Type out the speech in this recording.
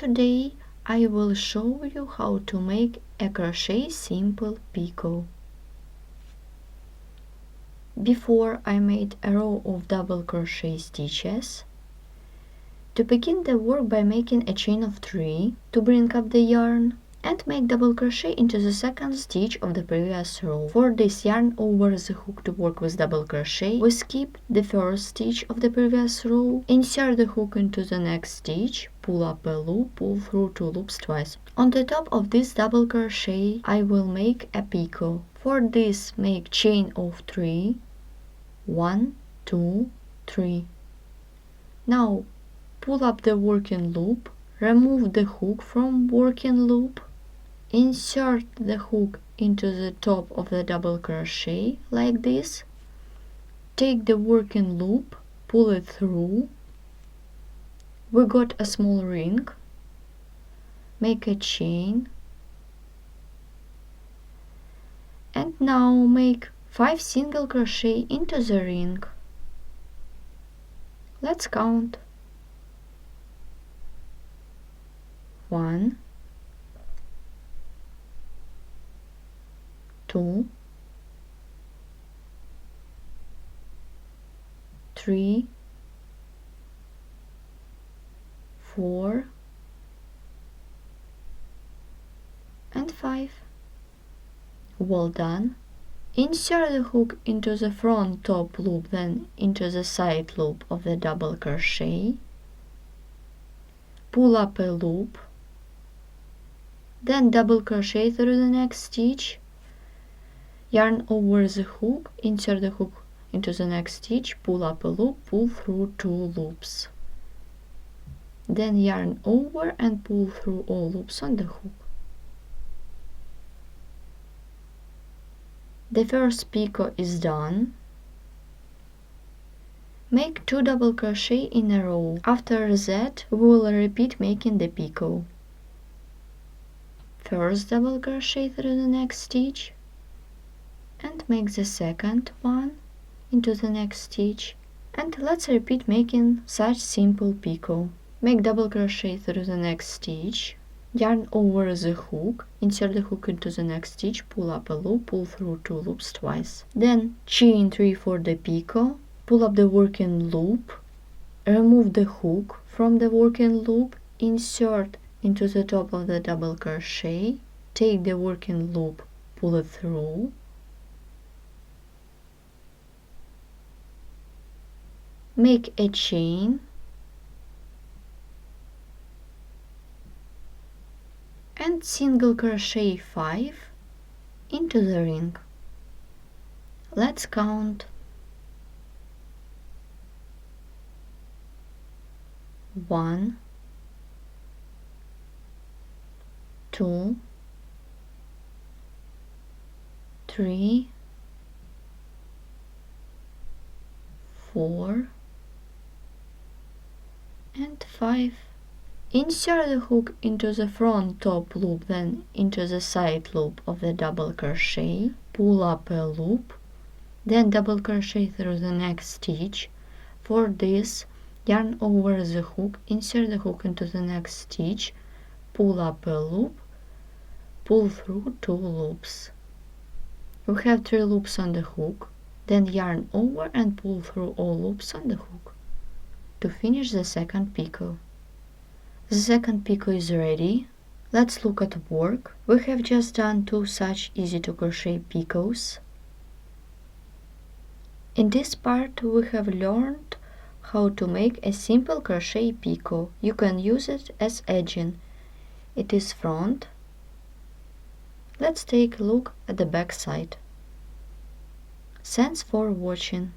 today I will show you how to make a crochet simple picot. Before I made a row of double crochet stitches. To begin the work by making a chain of 3 to bring up the yarn and make double crochet into the second stitch of the previous row. For this, yarn over the hook to work with double crochet. We skip the first stitch of the previous row, insert the hook into the next stitch, pull up a loop, pull through 2 loops twice. On the top of this double crochet I will make a picot. For this, make chain of 3, 1, 2, 3. Now pull up the working loop, remove the hook from working loop, insert the hook into the top of the double crochet like this, take the working loop, pull it through, we got a small ring, make a chain, and now make 5 single crochet into the ring. Let's count. 1, 2, 3, 4, and 5. Well done. Insert the hook into the front top loop, then into the side loop of the double crochet. Pull up a loop, then double crochet through the next stitch, yarn over the hook, insert the hook into the next stitch, pull up a loop, pull through 2 loops. Then yarn over and pull through all loops on the hook. The first picot is done. Make 2 double crochet in a row. After that, we will repeat making the picot. First double crochet through the next stitch and make the second one into the next stitch, and let's repeat making such simple picot. Make double crochet through the next stitch, yarn over the hook, insert the hook into the next stitch, pull up a loop, pull through 2 loops twice. Then chain 3 for the picot, pull up the working loop, remove the hook from the working loop, insert into the top of the double crochet, take the working loop, pull it through, make a chain, and single crochet 5 into the ring. Let's count. 1, 2, 3, 4, and 5. Insert the hook into the front top loop, then into the side loop of the double crochet, pull up a loop, then double crochet through the next stitch. For this, yarn over the hook, insert the hook into the next stitch, pull up a loop, pull through 2 loops. We have 3 loops on the hook, then yarn over and pull through all loops on the hook to finish the second picot. The second picot is ready. Let's look at work. We have just done 2 such easy to crochet picots. In this part we have learned how to make a simple crochet picot. You can use it as edging. It is front. Let's take a look at the back side. Thanks for watching.